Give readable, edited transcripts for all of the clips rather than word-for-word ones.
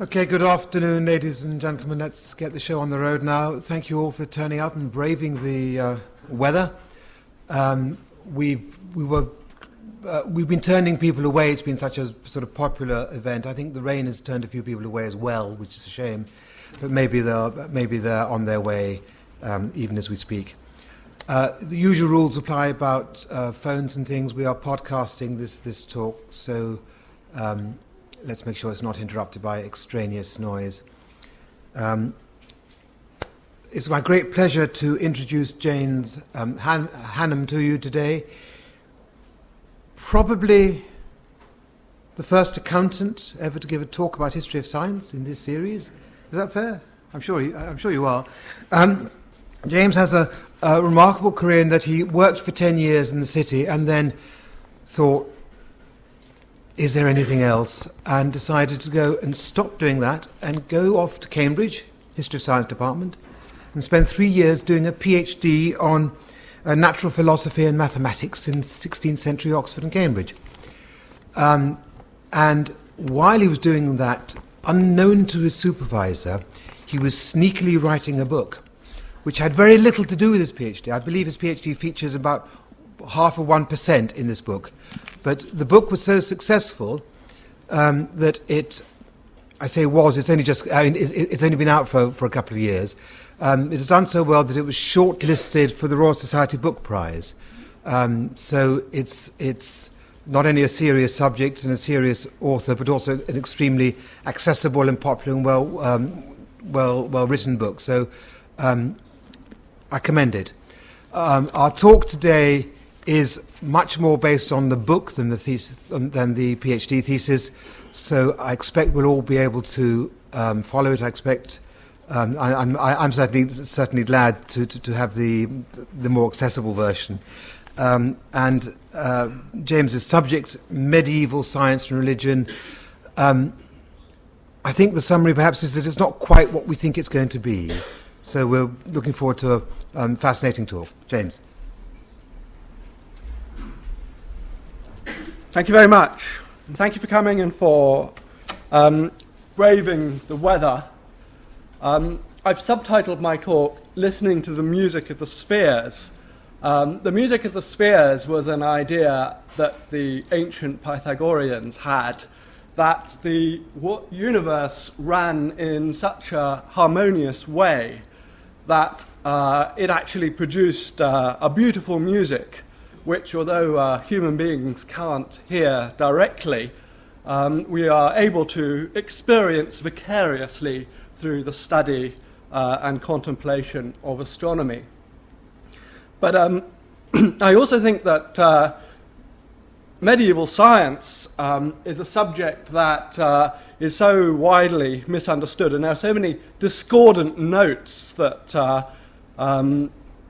Okay, good afternoon, ladies and gentlemen. Let's get the show on the road now. Thank you all for turning out and braving the weather. We've been turning people away. It's been such a sort of popular event. I think the rain has turned a few people away as well, which is a shame. But maybe they're on their way even as we speak. The usual rules apply about phones and things. We are podcasting this talk, so let's make sure it's not interrupted by extraneous noise. It's my great pleasure to introduce James Hannam to you today. Probably the first accountant ever to give a talk about history of science in this series. Is that fair? I'm sure you are. James has a remarkable career in that he worked for 10 years in the city and then thought, is there anything else? And decided to go and stop doing that and go off to Cambridge, History of Science Department, and spend 3 years doing a PhD on natural philosophy and mathematics in 16th century Oxford and Cambridge. And while he was doing that, unknown to his supervisor, he was sneakily writing a book, which had very little to do with his PhD. I believe his PhD features about 0.5% in this book. But the book was so successful that it's only been out for a couple of years. It has done so well that it was shortlisted for the Royal Society Book Prize. So it's not only a serious subject and a serious author, but also an extremely accessible and popular and well written book. So I commend it. Our talk today is much more based on the book than the thesis, than the PhD thesis. So I expect we'll all be able to follow it. I expect I'm certainly glad to have the more accessible version. And James's subject, medieval science and religion. I think the summary perhaps is that it's not quite what we think it's going to be. So we're looking forward to a fascinating talk. James. Thank you very much. And thank you for coming and for braving the weather. I've subtitled my talk, Listening to the Music of the Spheres. The music of the spheres was an idea that the ancient Pythagoreans had, that the universe ran in such a harmonious way that it actually produced a beautiful music, which, although human beings can't hear directly, we are able to experience vicariously through the study and contemplation of astronomy. But I also think that medieval science is a subject that is so widely misunderstood, and there are so many discordant notes that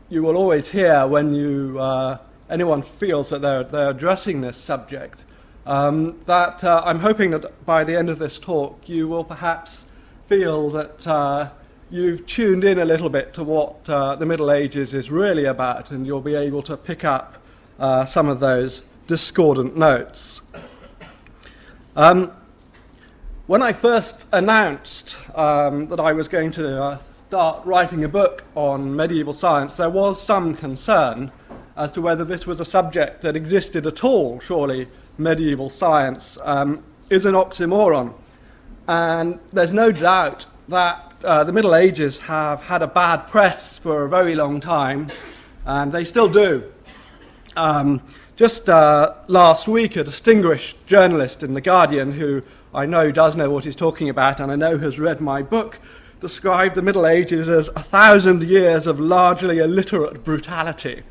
you will always hear when anyone feels that they're addressing this subject, that I'm hoping that by the end of this talk you will perhaps feel that you've tuned in a little bit to what the Middle Ages is really about, and you'll be able to pick up some of those discordant notes. When I first announced that I was going to start writing a book on medieval science, there was some concern as to whether this was a subject that existed at all. Surely medieval science is an oxymoron. And there's no doubt that the Middle Ages have had a bad press for a very long time, and they still do. Just last week, a distinguished journalist in The Guardian, who I know does know what he's talking about and I know has read my book, described the Middle Ages as 1,000 years of largely illiterate brutality.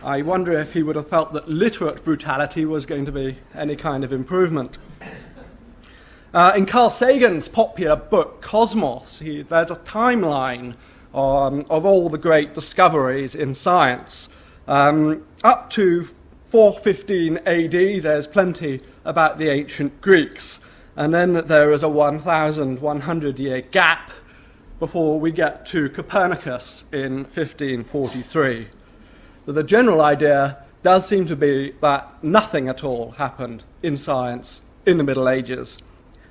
I wonder if he would have felt that literate brutality was going to be any kind of improvement. In Carl Sagan's popular book, Cosmos, there's a timeline of all the great discoveries in science. Up to 415 AD, there's plenty about the ancient Greeks. And then there is a 1,100-year gap before we get to Copernicus in 1543. So the general idea does seem to be that nothing at all happened in science in the Middle Ages.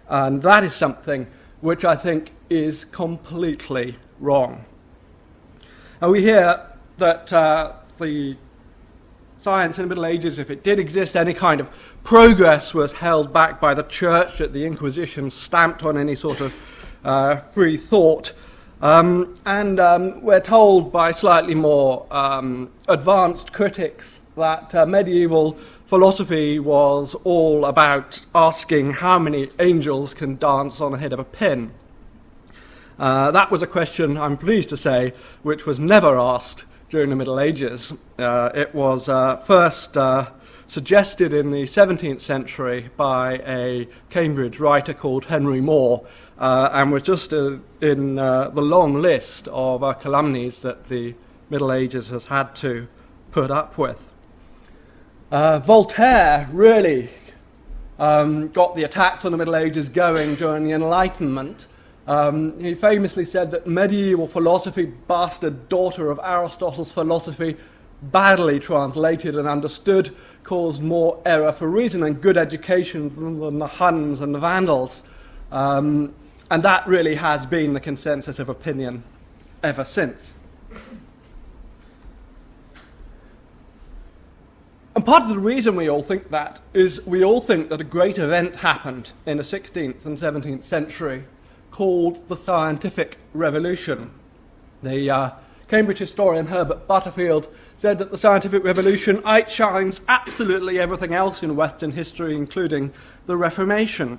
And that is something which I think is completely wrong. And we hear that the science in the Middle Ages, if it did exist, any kind of progress was held back by the Church, that the Inquisition stamped on any sort of free thought. We're told by slightly more advanced critics that medieval philosophy was all about asking how many angels can dance on the head of a pin. That was a question, I'm pleased to say, which was never asked during the Middle Ages. It was first suggested in the 17th century by a Cambridge writer called Henry More, and was just in the long list of calumnies that the Middle Ages has had to put up with. Voltaire really got the attacks on the Middle Ages going during the Enlightenment. He famously said that medieval philosophy, bastard daughter of Aristotle's philosophy, badly translated and understood, caused more error for reason and good education than the Huns and the Vandals. And that really has been the consensus of opinion ever since. And part of the reason we all think that is we all think that a great event happened in the 16th and 17th century called the Scientific Revolution. The Cambridge historian Herbert Butterfield said that the Scientific Revolution outshines absolutely everything else in Western history, including the Reformation.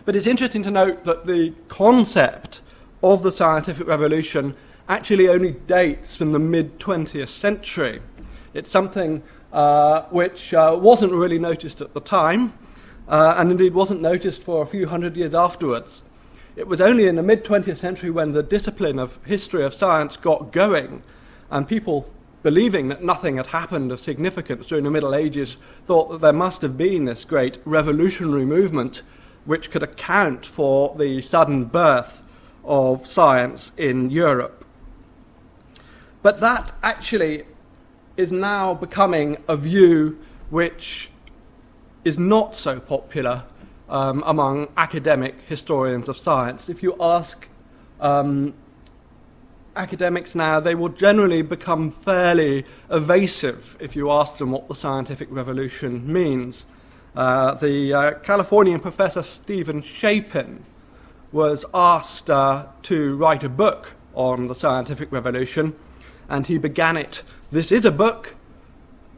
But it's interesting to note that the concept of the Scientific Revolution actually only dates from the mid-20th century. It's something which wasn't really noticed at the time, and indeed wasn't noticed for a few hundred years afterwards. It was only in the mid-20th century when the discipline of history of science got going, and people believing that nothing had happened of significance during the Middle Ages thought that there must have been this great revolutionary movement which could account for the sudden birth of science in Europe. But that actually is now becoming a view which is not so popular among academic historians of science. If you ask academics now, they will generally become fairly evasive if you ask them what the scientific revolution means. The Californian professor Stephen Shapin was asked to write a book on the scientific revolution, and he began it, "This is a book.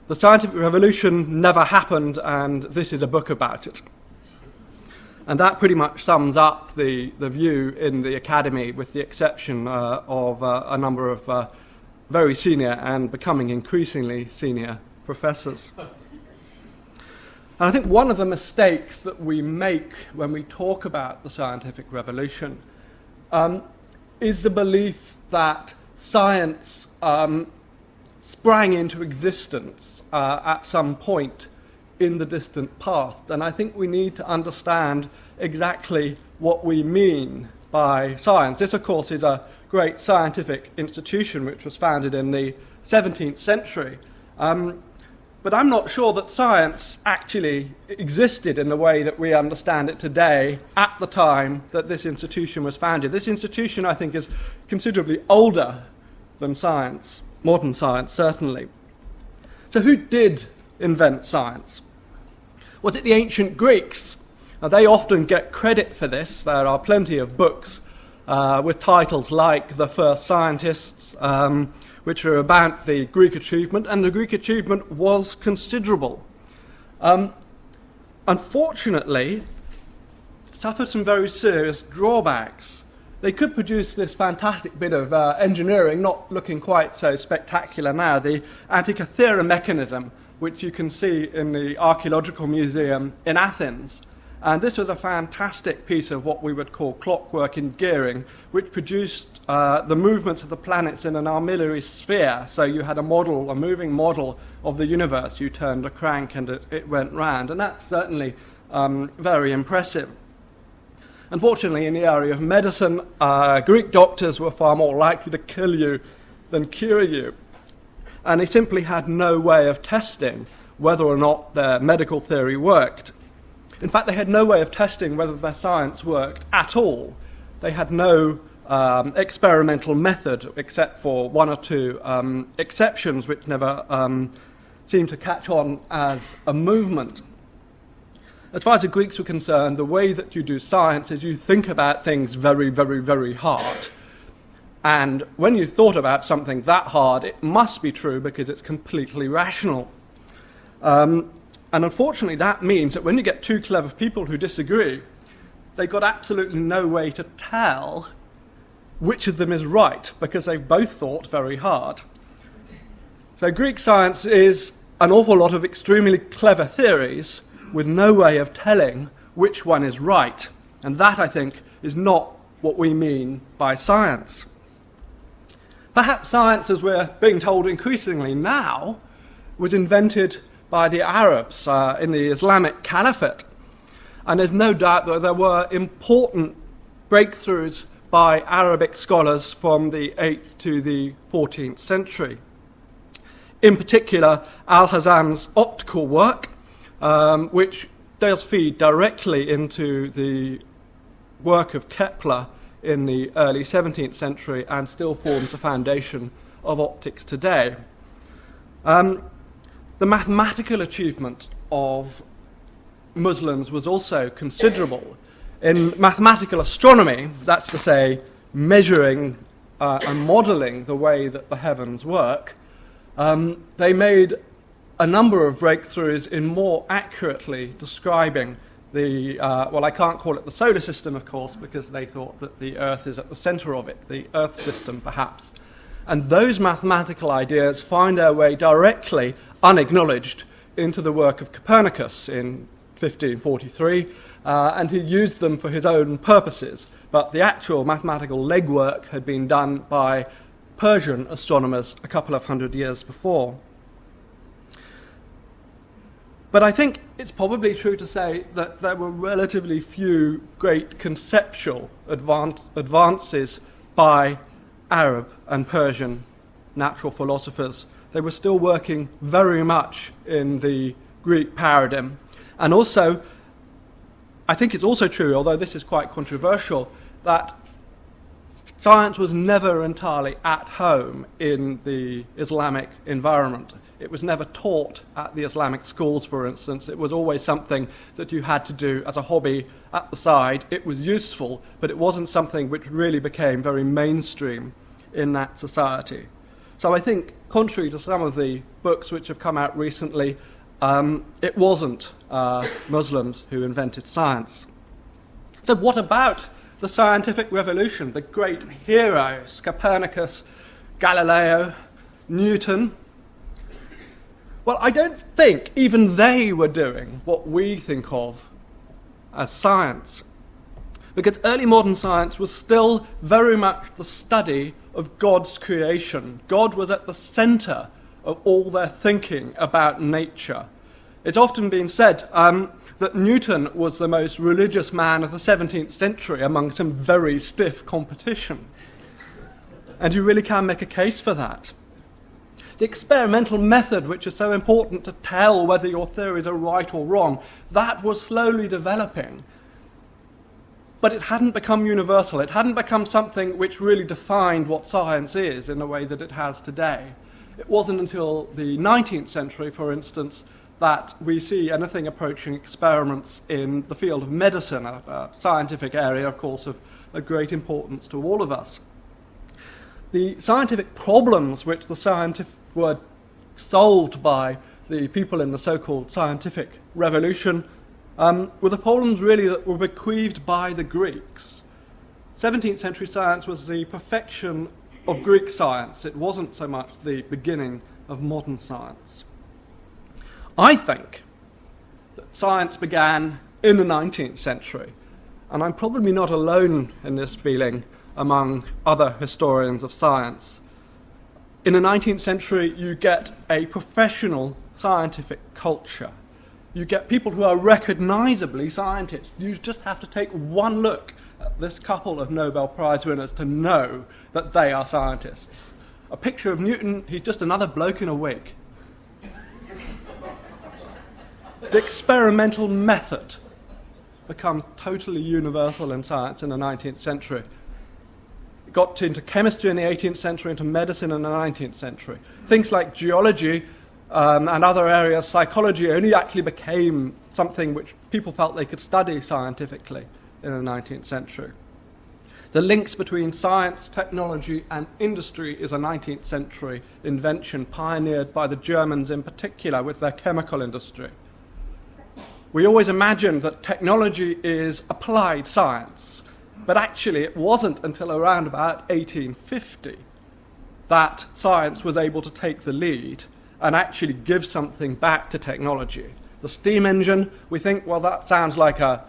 The scientific revolution never happened, and this is a book about it." And that pretty much sums up the view in the academy, with the exception of a number of very senior and becoming increasingly senior professors. And I think one of the mistakes that we make when we talk about the scientific revolution is the belief that science sprang into existence at some point in the distant past. And I think we need to understand exactly what we mean by science. This, of course, is a great scientific institution which was founded in the 17th century. But I'm not sure that science actually existed in the way that we understand it today at the time that this institution was founded. This institution, I think, is considerably older than science, modern science certainly. So who did invent science? Was it the ancient Greeks? Now, they often get credit for this. There are plenty of books with titles like The First Scientists, which are about the Greek achievement, and the Greek achievement was considerable. Unfortunately, it suffered some very serious drawbacks. They could produce this fantastic bit of engineering, not looking quite so spectacular now, the Antikythera mechanism, which you can see in the Archaeological Museum in Athens. And this was a fantastic piece of what we would call clockwork and gearing, which produced the movements of the planets in an armillary sphere. So you had a model, a moving model of the universe. You turned a crank and it went round. And that's certainly very impressive. Unfortunately, in the area of medicine, Greek doctors were far more likely to kill you than cure you. And they simply had no way of testing whether or not their medical theory worked. In fact, they had no way of testing whether their science worked at all. They had no experimental method, except for one or two exceptions which never seemed to catch on as a movement. As far as the Greeks were concerned, the way that you do science is you think about things very, very, very hard. And when you thought about something that hard, it must be true because it's completely rational. And unfortunately, that means that when you get two clever people who disagree, they've got absolutely no way to tell which of them is right because they've both thought very hard. So Greek science is an awful lot of extremely clever theories with no way of telling which one is right. And that, I think, is not what we mean by science. Perhaps science, as we're being told increasingly now, was invented by the Arabs in the Islamic Caliphate. And there's no doubt that there were important breakthroughs by Arabic scholars from the 8th to the 14th century. In particular, Al-Hazan's optical work, which does feed directly into the work of Kepler in the early 17th century and still forms the foundation of optics today. The mathematical achievement of Muslims was also considerable. In mathematical astronomy, that's to say, measuring and modelling the way that the heavens work, they made a number of breakthroughs in more accurately describing the, well, I can't call it the solar system, of course, because they thought that the Earth is at the centre of it, the Earth system, perhaps. And those mathematical ideas find their way directly, unacknowledged, into the work of Copernicus in 1543, and he used them for his own purposes. But the actual mathematical legwork had been done by Persian astronomers a couple of hundred years before. But I think it's probably true to say that there were relatively few great conceptual advances by Arab and Persian natural philosophers. They were still working very much in the Greek paradigm. And also, I think it's also true, although this is quite controversial, that science was never entirely at home in the Islamic environment. It was never taught at the Islamic schools, for instance. It was always something that you had to do as a hobby at the side. It was useful, but it wasn't something which really became very mainstream in that society. So I think, contrary to some of the books which have come out recently, it wasn't Muslims who invented science. So what about the scientific revolution? The great heroes, Copernicus, Galileo, Newton. Well, I don't think even they were doing what we think of as science, because early modern science was still very much the study of God's creation. God was at the centre of all their thinking about nature. It's often been said that Newton was the most religious man of the 17th century among some very stiff competition. And you really can make a case for that. The experimental method, which is so important to tell whether your theories are right or wrong, that was slowly developing. But it hadn't become universal. It hadn't become something which really defined what science is in the way that it has today. It wasn't until the 19th century, for instance, that we see anything approaching experiments in the field of medicine, a scientific area, of course, of great importance to all of us. The scientific problems which were solved by the people in the so-called scientific revolution were the problems really that were bequeathed by the Greeks. 17th century science was the perfection of Greek science. It wasn't so much the beginning of modern science. I think that science began in the 19th century, and I'm probably not alone in this feeling among other historians of science. In the 19th century, you get a professional scientific culture. You get people who are recognizably scientists. You just have to take one look at this couple of Nobel Prize winners to know that they are scientists. A picture of Newton, he's just another bloke in a wig. The experimental method becomes totally universal in science in the 19th century. It got into chemistry in the 18th century, into medicine in the 19th century. Things like geology and other areas, psychology, only actually became something which people felt they could study scientifically in the 19th century. The links between science, technology, and industry is a 19th century invention pioneered by the Germans in particular with their chemical industry. We always imagined that technology is applied science, but actually it wasn't until around about 1850 that science was able to take the lead and actually give something back to technology. The steam engine, we think, well, that sounds like a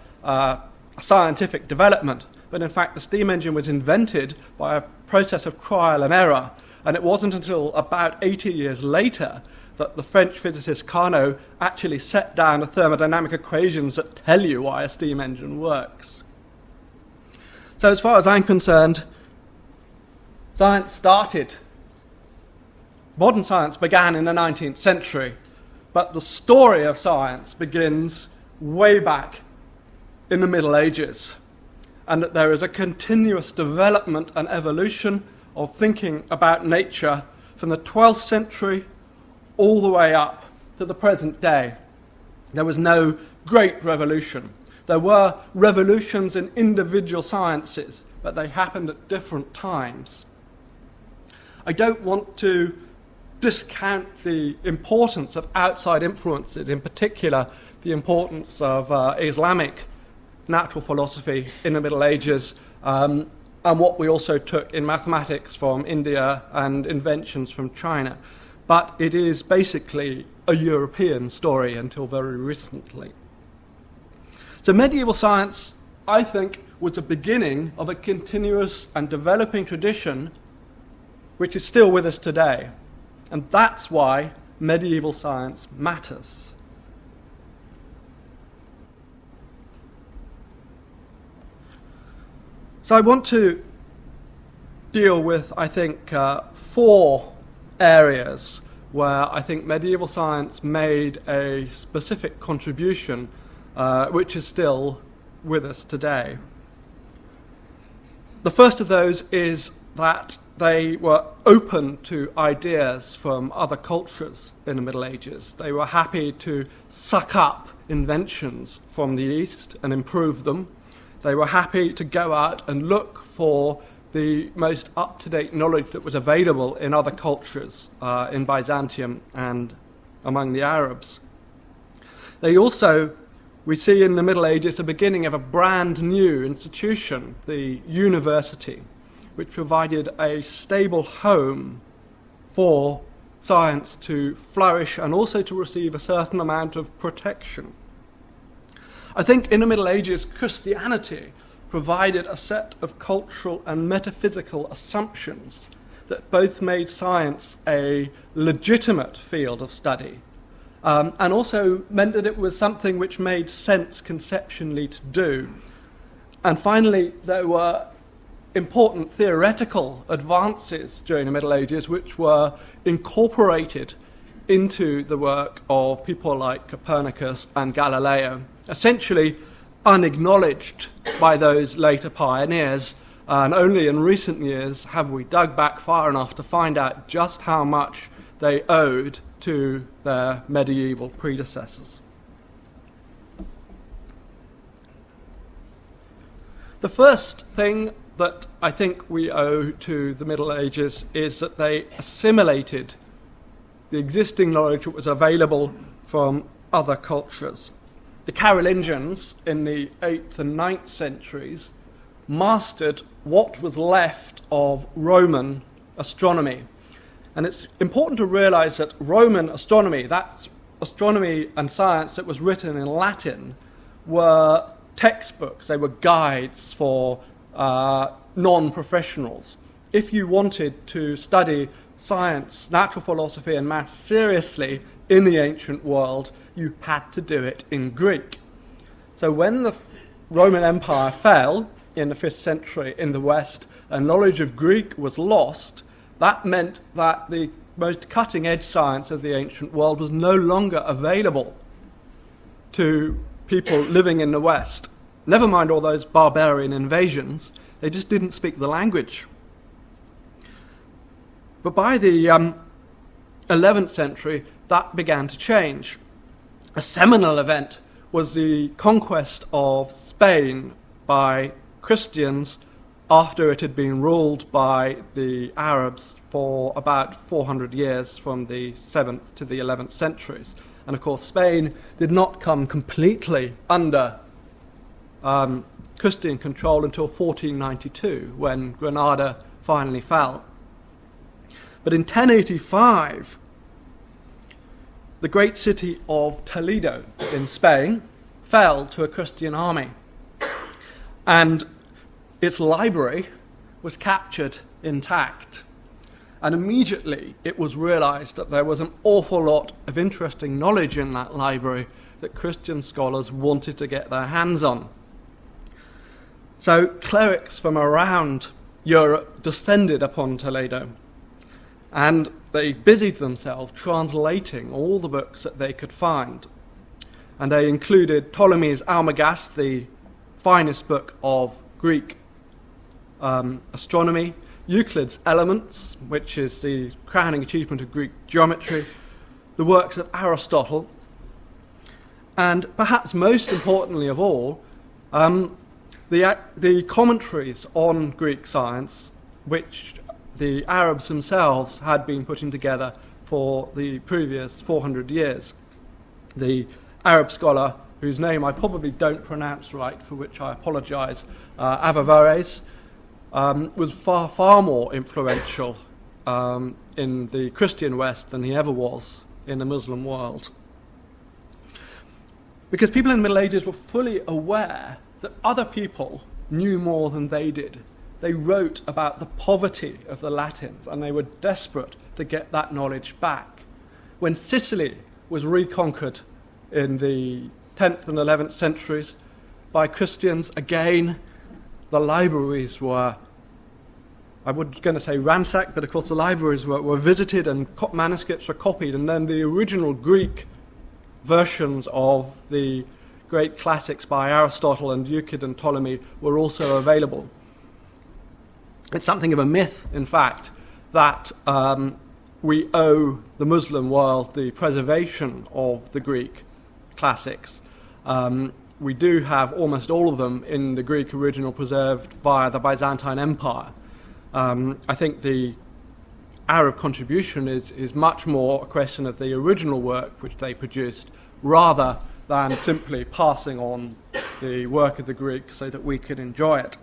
scientific development. But in fact, the steam engine was invented by a process of trial and error. And it wasn't until about 80 years later that the French physicist Carnot actually set down the thermodynamic equations that tell you why a steam engine works. So as far as I'm concerned, science started. Modern science began in the 19th century, but the story of science begins way back in the Middle Ages, and that there is a continuous development and evolution of thinking about nature from the 12th century all the way up to the present day. There was no great revolution. There were revolutions in individual sciences, but they happened at different times. I don't want to discount the importance of outside influences, in particular the importance of Islamic natural philosophy in the Middle Ages, and what we also took in mathematics from India and inventions from China. But it is basically a European story until very recently. So medieval science, I think, was the beginning of a continuous and developing tradition which is still with us today. And that's why medieval science matters. So I want to deal with, I think, 4 areas where I think medieval science made a specific contribution which is still with us today. The first of those is that they were open to ideas from other cultures in the Middle Ages. They were happy to suck up inventions from the East and improve them. They were happy to go out and look for the most up-to-date knowledge that was available in other cultures, in Byzantium and among the Arabs. They also, we see in the Middle Ages, the beginning of a brand new institution, the university, which provided a stable home for science to flourish and also to receive a certain amount of protection. I think in the Middle Ages, Christianity provided a set of cultural and metaphysical assumptions that both made science a legitimate field of study and also meant that it was something which made sense conceptually to do. And finally, there were important theoretical advances during the Middle Ages which were incorporated into the work of people like Copernicus and Galileo, essentially unacknowledged by those later pioneers, and only in recent years have we dug back far enough to find out just how much they owed to their medieval predecessors. The first thing that I think we owe to the Middle Ages is that they assimilated the existing knowledge that was available from other cultures. The Carolingians in the 8th and 9th centuries mastered what was left of Roman astronomy. And it's important to realize that Roman astronomy, that's astronomy and science that was written in Latin, were textbooks, they were guides for non-professionals. If you wanted to study science, natural philosophy and maths seriously in the ancient world, you had to do it in Greek. So when the Roman Empire fell in the 5th century in the West and knowledge of Greek was lost, that meant that the most cutting-edge science of the ancient world was no longer available to people living in the West. Never mind all those barbarian invasions, they just didn't speak the language. But by the 11th century, that began to change. A seminal event was the conquest of Spain by Christians after it had been ruled by the Arabs for about 400 years, from the 7th to the 11th centuries. And of course, Spain did not come completely under Christian control until 1492, when Granada finally fell. But in 1085, the great city of Toledo in Spain fell to a Christian army, and its library was captured intact. And immediately it was realized that there was an awful lot of interesting knowledge in that library that Christian scholars wanted to get their hands on. So clerics from around Europe descended upon Toledo, and they busied themselves translating all the books that they could find. And they included Ptolemy's Almagest, the finest book of Greek astronomy, Euclid's Elements, which is the crowning achievement of Greek geometry, the works of Aristotle, and perhaps most importantly of all, the commentaries on Greek science, which the Arabs themselves had been putting together for the previous 400 years. The Arab scholar, whose name I probably don't pronounce right, for which I apologize, Averroes, was far, far more influential in the Christian West than he ever was in the Muslim world. Because people in the Middle Ages were fully aware that other people knew more than they did. They wrote about the poverty of the Latins, and they were desperate to get that knowledge back. When Sicily was reconquered in the 10th and 11th centuries by Christians, again, the libraries were, I was going to say ransacked, but of course the libraries were visited and manuscripts were copied, and then the original Greek versions of the great classics by Aristotle and Euclid and Ptolemy were also available. It's something of a myth, in fact, that we owe the Muslim world the preservation of the Greek classics. We do have almost all of them in the Greek original preserved via the Byzantine Empire. I think the Arab contribution is much more a question of the original work which they produced, rather than simply passing on the work of the Greeks so that we could enjoy it.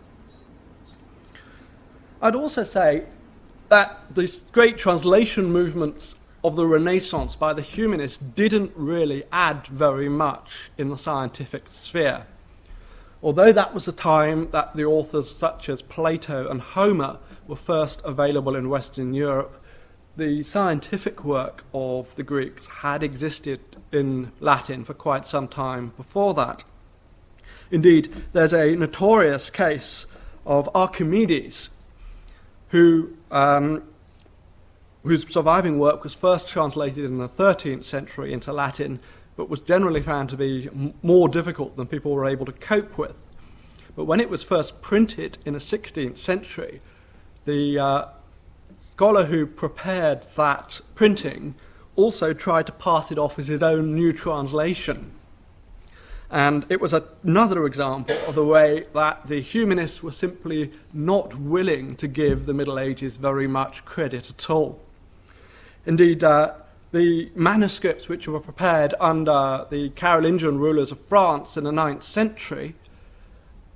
I'd also say that these great translation movements of the Renaissance by the humanists didn't really add very much in the scientific sphere. Although that was the time that the authors such as Plato and Homer were first available in Western Europe, the scientific work of the Greeks had existed in Latin for quite some time before that. Indeed, there's a notorious case of Archimedes, whose surviving work was first translated in the 13th century into Latin, but was generally found to be more difficult than people were able to cope with. But when it was first printed in the 16th century, the scholar who prepared that printing also tried to pass it off as his own new translation. And it was another example of the way that the humanists were simply not willing to give the Middle Ages very much credit at all. Indeed, the manuscripts which were prepared under the Carolingian rulers of France in the 9th century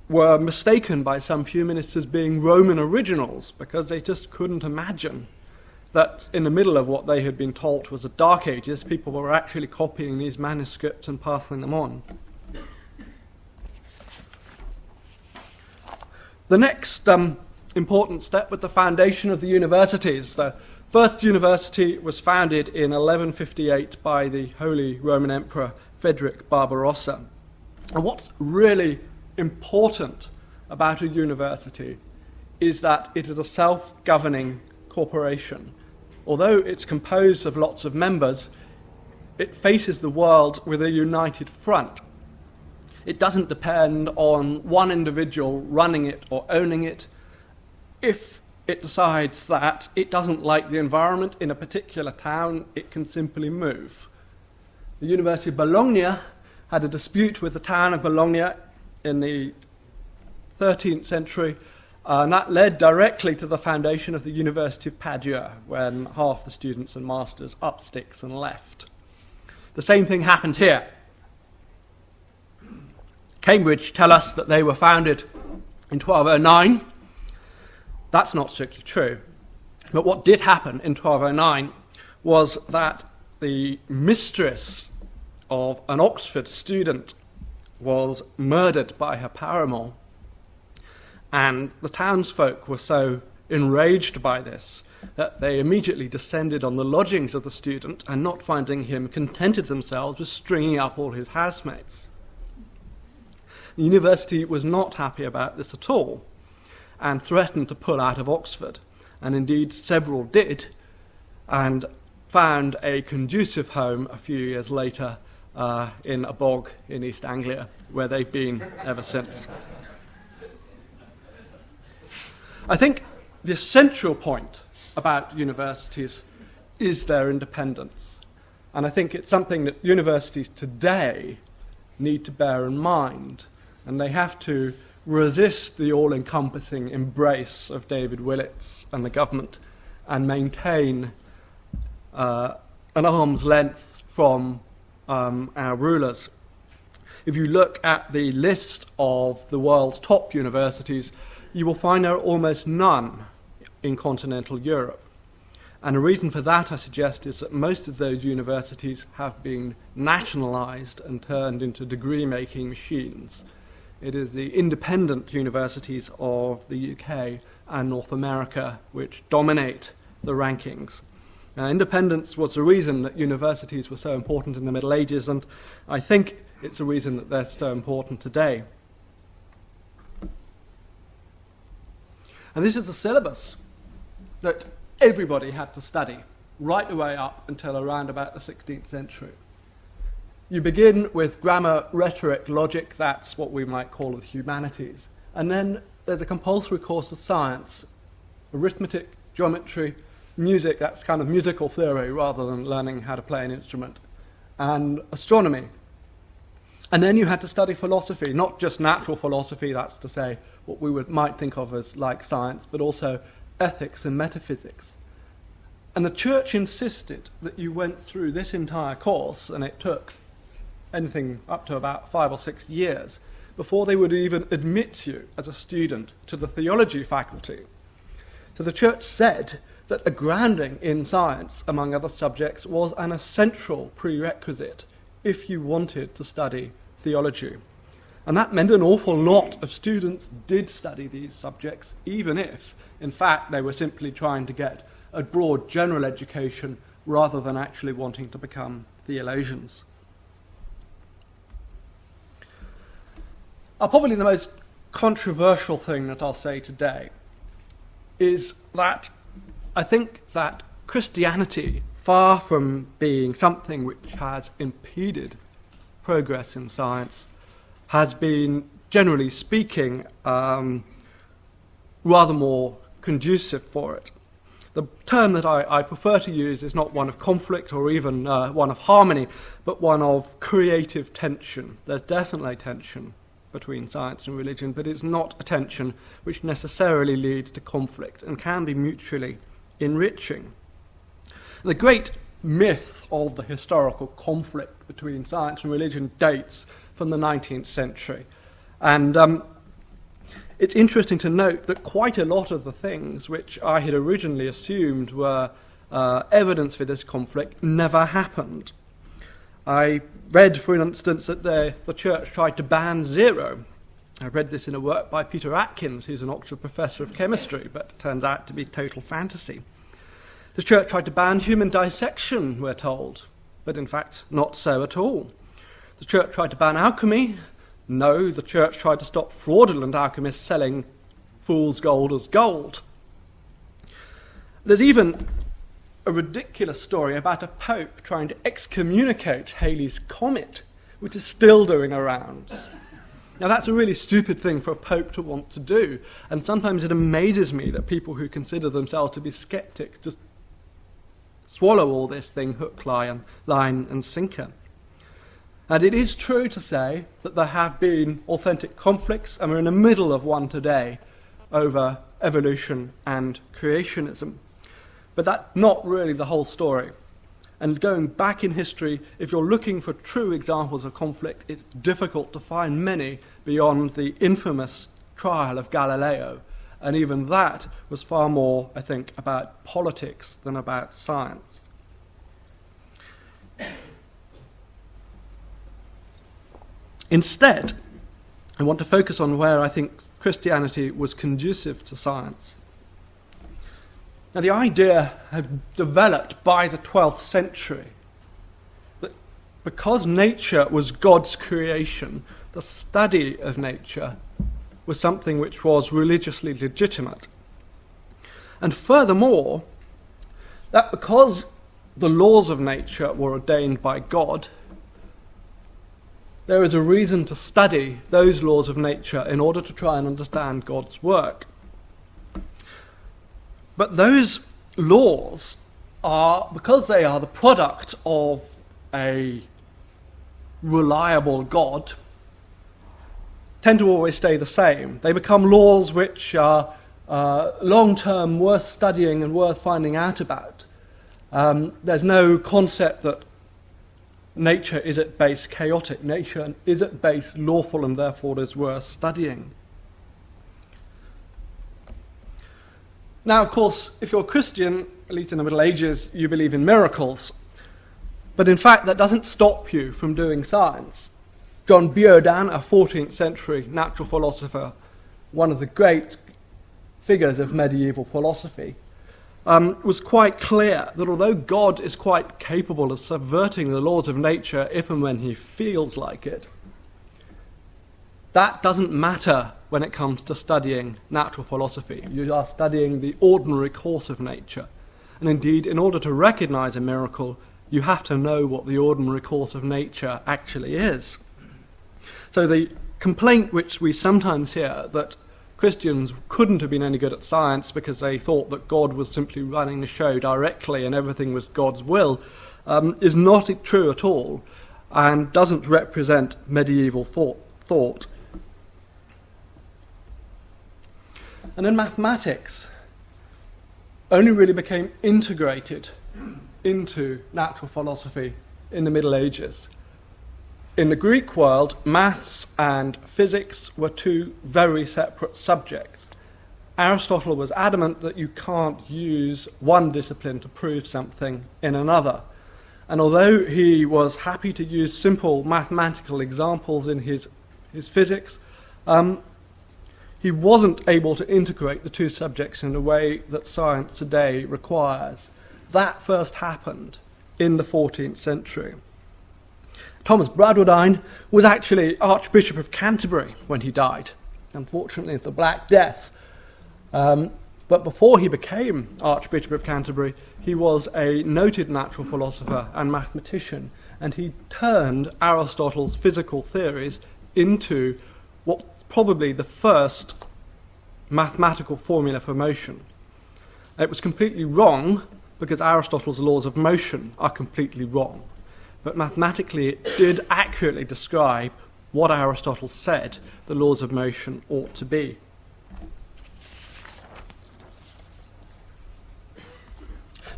were mistaken by some humanists as being Roman originals, because they just couldn't imagine that in the middle of what they had been taught was the Dark Ages, people were actually copying these manuscripts and passing them on. The next important step was the foundation of the universities. The first university was founded in 1158 by the Holy Roman Emperor Frederick Barbarossa. And what's really important about a university is that it is a self-governing corporation. Although it's composed of lots of members, it faces the world with a united front. It doesn't depend on one individual running it or owning it. If it decides that it doesn't like the environment in a particular town, it can simply move. The University of Bologna had a dispute with the town of Bologna in the 13th century, and that led directly to the foundation of the University of Padua, when half the students and masters up sticks and left. The same thing happened here. Cambridge tell us that they were founded in 1209. That's not strictly true. But what did happen in 1209 was that the mistress of an Oxford student was murdered by her paramour, and the townsfolk were so enraged by this that they immediately descended on the lodgings of the student, and not finding him, contented themselves with stringing up all his housemates. The university was not happy about this at all, and threatened to pull out of Oxford, and indeed several did, and found a conducive home a few years later in a bog in East Anglia, where they've been ever since. I think the essential point about universities is their independence, and I think it's something that universities today need to bear in mind, and they have to resist the all-encompassing embrace of David Willits and the government, and maintain an arm's length from our rulers. If you look at the list of the world's top universities, you will find there are almost none in continental Europe. And a reason for that, I suggest, is that most of those universities have been nationalised and turned into degree-making machines. It is the independent universities of the UK and North America which dominate the rankings. Independence was the reason that universities were so important in the Middle Ages, and I think it's the reason that they're so important today. And this is the syllabus that everybody had to study right the way up until around about the 16th century. You begin with grammar, rhetoric, logic, that's what we might call the humanities. And then there's a compulsory course of science, arithmetic, geometry, music, that's kind of musical theory rather than learning how to play an instrument, and astronomy. And then you had to study philosophy, not just natural philosophy, that's to say what we might think of as like science, but also ethics and metaphysics. And the church insisted that you went through this entire course, and it took anything up to about 5 or 6 years before they would even admit you as a student to the theology faculty. So the church said that a grounding in science, among other subjects, was an essential prerequisite if you wanted to study theology. And that meant an awful lot of students did study these subjects, even if, in fact, they were simply trying to get a broad general education rather than actually wanting to become theologians. Probably the most controversial thing that I'll say today is that I think that Christianity, far from being something which has impeded progress in science, has been, generally speaking, rather more conducive for it. The term that I prefer to use is not one of conflict or even one of harmony, but one of creative tension. There's definitely tension between science and religion, but it's not a tension which necessarily leads to conflict and can be mutually enriching. The great myth of the historical conflict between science and religion dates from the 19th century. And it's interesting to note that quite a lot of the things which I had originally assumed were evidence for this conflict never happened. I read, for instance, that the church tried to ban zero. I read this in a work by Peter Atkins, who's an Oxford professor of chemistry, but it turns out to be total fantasy. The church tried to ban human dissection, we're told, but in fact not so at all. The church tried to ban alchemy. No, the church tried to stop fraudulent alchemists selling fool's gold as gold. There's even a ridiculous story about a pope trying to excommunicate Halley's comet, which is still doing the rounds. Now, that's a really stupid thing for a pope to want to do, and sometimes it amazes me that people who consider themselves to be skeptics just swallow all this thing hook, line, and sinker. And it is true to say that there have been authentic conflicts, and we're in the middle of one today over evolution and creationism. But that's not really the whole story. And going back in history, if you're looking for true examples of conflict, it's difficult to find many beyond the infamous trial of Galileo. And even that was far more, I think, about politics than about science. Instead, I want to focus on where I think Christianity was conducive to science. Now, the idea had developed by the 12th century that because nature was God's creation, the study of nature was something which was religiously legitimate. And furthermore, that because the laws of nature were ordained by God, there is a reason to study those laws of nature in order to try and understand God's work. But those laws are, because they are the product of a reliable God, tend to always stay the same. They become laws which are long-term worth studying and worth finding out about. There's no concept that nature is at base chaotic. Nature is at base lawful and therefore is worth studying. Now, of course, if you're a Christian, at least in the Middle Ages, you believe in miracles. But in fact, that doesn't stop you from doing science. John Buridan, a 14th century natural philosopher, one of the great figures of medieval philosophy, was quite clear that although God is quite capable of subverting the laws of nature if and when he feels like it, that doesn't matter when it comes to studying natural philosophy. You are studying the ordinary course of nature. And indeed, in order to recognize a miracle, you have to know what the ordinary course of nature actually is. So the complaint which we sometimes hear that Christians couldn't have been any good at science because they thought that God was simply running the show directly and everything was God's will, is not true at all and doesn't represent medieval thought. And then mathematics only really became integrated into natural philosophy in the Middle Ages. In the Greek world, maths and physics were two very separate subjects. Aristotle was adamant that you can't use one discipline to prove something in another. And although he was happy to use simple mathematical examples in his physics, he wasn't able to integrate the two subjects in a way that science today requires. That first happened in the 14th century. Thomas Bradwardine was actually Archbishop of Canterbury when he died, unfortunately the Black Death. But before he became Archbishop of Canterbury, he was a noted natural philosopher and mathematician, and he turned Aristotle's physical theories into what probably the first mathematical formula for motion. It was completely wrong because Aristotle's laws of motion are completely wrong. But mathematically it did accurately describe what Aristotle said the laws of motion ought to be.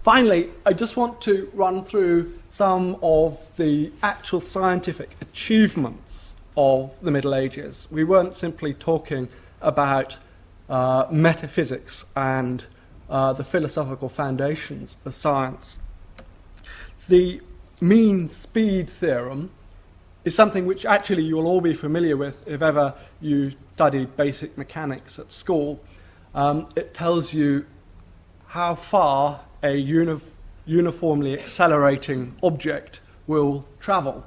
Finally, I just want to run through some of the actual scientific achievements of the Middle Ages. We weren't simply talking about metaphysics and the philosophical foundations of science. The mean speed theorem is something which actually you'll all be familiar with if ever you studied basic mechanics at school. It tells you how far a uniformly accelerating object will travel.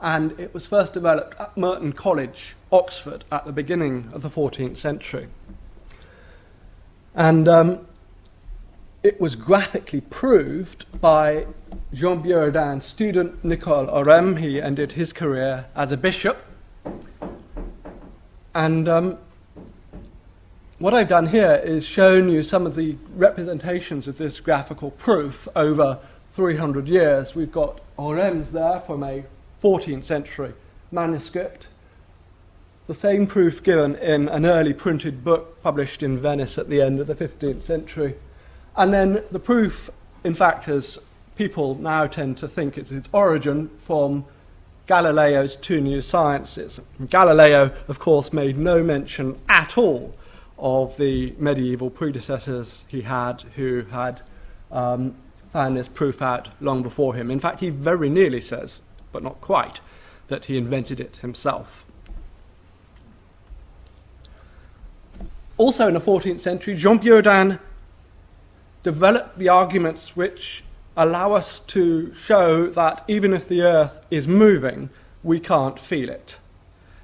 And it was first developed at Merton College, Oxford, at the beginning of the 14th century. And it was graphically proved by Jean Buridan's student, Nicole Orem. He ended his career as a bishop. And what I've done here is shown you some of the representations of this graphical proof over 300 years. We've got Hannam's there from a 14th century manuscript. The same proof given in an early printed book published in Venice at the end of the 15th century. And then the proof, in fact, as people now tend to think it's its origin, from Galileo's two new sciences. Galileo, of course, made no mention at all of the medieval predecessors he had who had found this proof out long before him. In fact, he very nearly says, but not quite, that he invented it himself. Also in the 14th century, Jean Buridan developed the arguments which allow us to show that even if the Earth is moving, we can't feel it.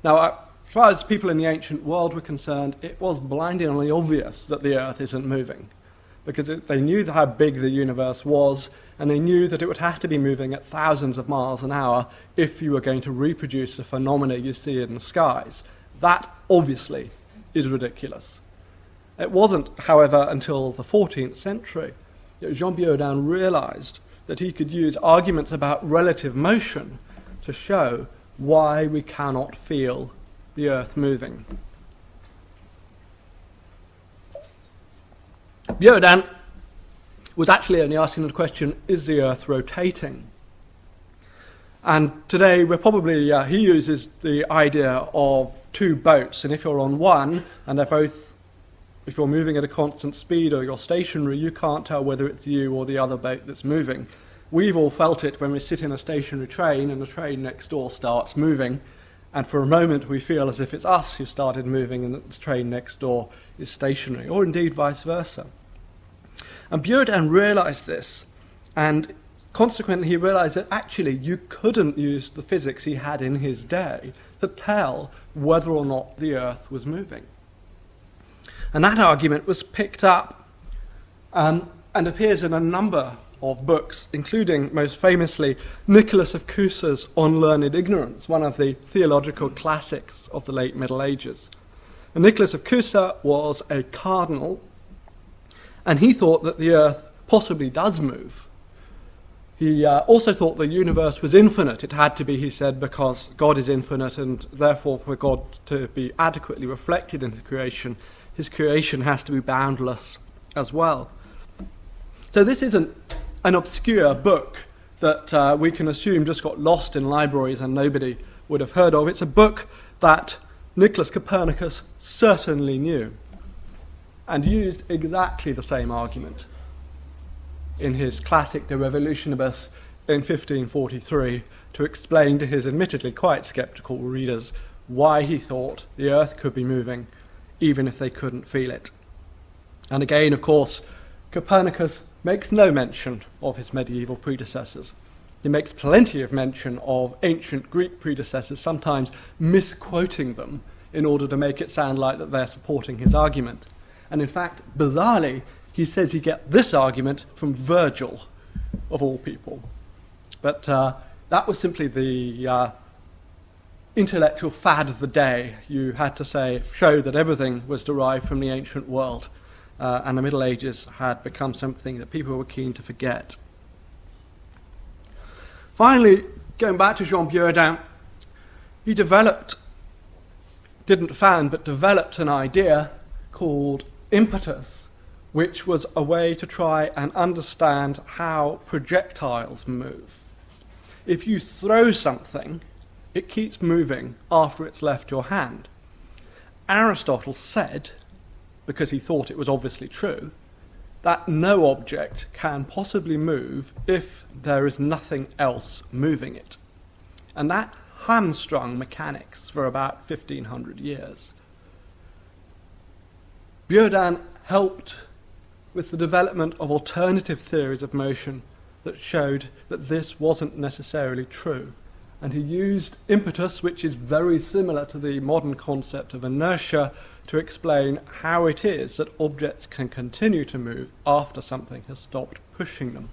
Now, as far as people in the ancient world were concerned, it was blindingly obvious that the Earth isn't moving, because they knew how big the universe was, and they knew that it would have to be moving at thousands of miles an hour if you were going to reproduce the phenomena you see in the skies. That, obviously, is ridiculous. It wasn't, however, until the 14th century that Jean Buridan realized that he could use arguments about relative motion to show why we cannot feel the Earth moving. Buridan was actually only asking the question, is the Earth rotating? And today we're probably, he uses the idea of two boats, and if you're on one and they're both, if you're moving at a constant speed or you're stationary, you can't tell whether it's you or the other boat that's moving. We've all felt it when we sit in a stationary train and the train next door starts moving, and for a moment we feel as if it's us who started moving and that the train next door is stationary, or indeed vice versa. And Buridan realized this, and consequently he realized that actually you couldn't use the physics he had in his day to tell whether or not the Earth was moving. And that argument was picked up and appears in a number of books, including, most famously, Nicholas of Cusa's On Learned Ignorance, one of the theological classics of the late Middle Ages. And Nicholas of Cusa was a cardinal, and he thought that the Earth possibly does move. He also thought the universe was infinite. It had to be, he said, because God is infinite, and therefore for God to be adequately reflected in his creation has to be boundless as well. So this isn't an obscure book that we can assume just got lost in libraries and nobody would have heard of. It's a book that Nicholas Copernicus certainly knew and used exactly the same argument in his classic De Revolutionibus in 1543 to explain to his admittedly quite sceptical readers why he thought the Earth could be moving even if they couldn't feel it. And again, of course, Copernicus makes no mention of his medieval predecessors. He makes plenty of mention of ancient Greek predecessors, sometimes misquoting them in order to make it sound like that they're supporting his argument. And in fact, bizarrely, he says he gets this argument from Virgil, of all people. But that was simply the intellectual fad of the day. You had to show that everything was derived from the ancient world, and the Middle Ages had become something that people were keen to forget. Finally, going back to Jean Buridan, he developed an idea called impetus, which was a way to try and understand how projectiles move. If you throw something, it keeps moving after it's left your hand. Aristotle said, because he thought it was obviously true, that no object can possibly move if there is nothing else moving it. And that hamstrung mechanics for about 1500 years. Buridan helped with the development of alternative theories of motion that showed that this wasn't necessarily true. And he used impetus, which is very similar to the modern concept of inertia, to explain how it is that objects can continue to move after something has stopped pushing them.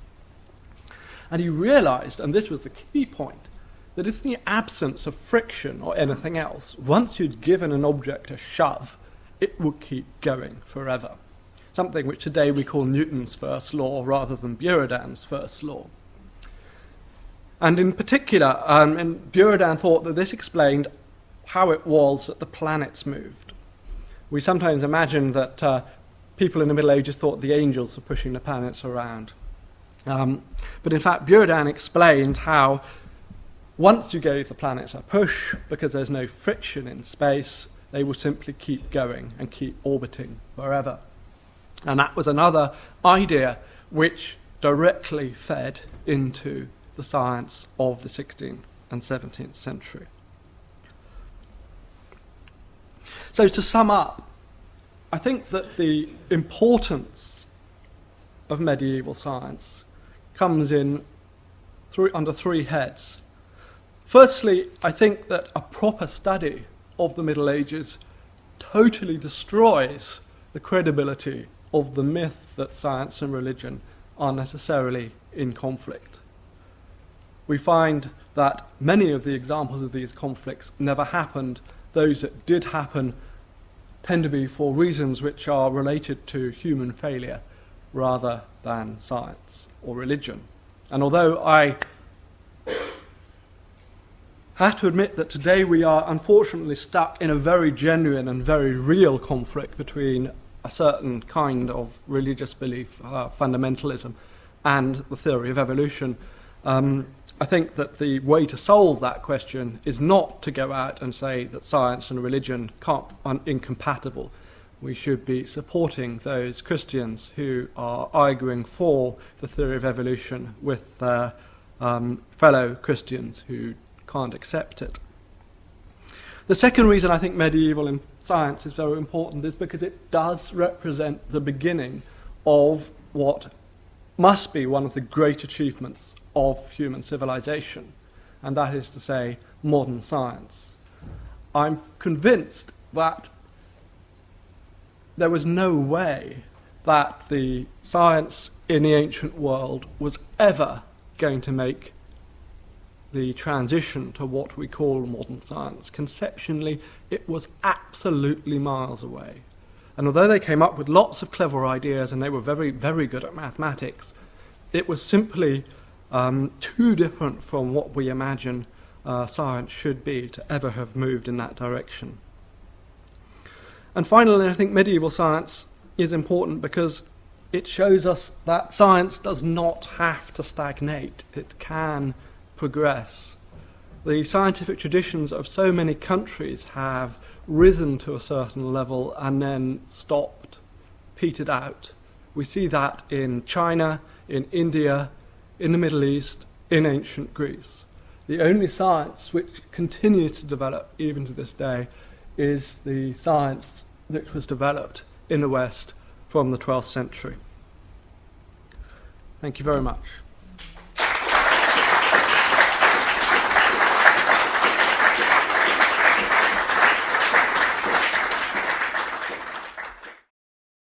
And he realized, and this was the key point, that if in the absence of friction or anything else, once you'd given an object a shove, it would keep going forever. Something which today we call Newton's first law rather than Buridan's first law. And in particular, Buridan thought that this explained how it was that the planets moved. We sometimes imagine that people in the Middle Ages thought the angels were pushing the planets around. But in fact, Buridan explained how once you gave the planets a push, because there's no friction in space, they will simply keep going and keep orbiting forever. And that was another idea which directly fed into the science of the 16th and 17th century. So to sum up, I think that the importance of medieval science comes in under three heads. Firstly, I think that a proper study of the Middle Ages totally destroys the credibility of the myth that science and religion are necessarily in conflict. We find that many of the examples of these conflicts never happened. Those that did happen tend to be for reasons which are related to human failure rather than science or religion. And although I have to admit that today we are unfortunately stuck in a very genuine and very real conflict between a certain kind of religious belief, fundamentalism, and the theory of evolution, I think that the way to solve that question is not to go out and say that science and religion are incompatible. We should be supporting those Christians who are arguing for the theory of evolution with their fellow Christians who can't accept it. The second reason I think medieval science is very important is because it does represent the beginning of what must be one of the great achievements of human civilization, and that is to say, modern science. I'm convinced that there was no way that the science in the ancient world was ever going to make the transition to what we call modern science. Conceptually, it was absolutely miles away. And although they came up with lots of clever ideas and they were very, very good at mathematics, it was simply too different from what we imagine science should be to ever have moved in that direction. And finally, I think medieval science is important because it shows us that science does not have to stagnate. It can progress. The scientific traditions of so many countries have risen to a certain level and then stopped, petered out. We see that in China, in India, in the Middle East, in ancient Greece. The only science which continues to develop even to this day is the science that was developed in the West from the 12th century. Thank you very much.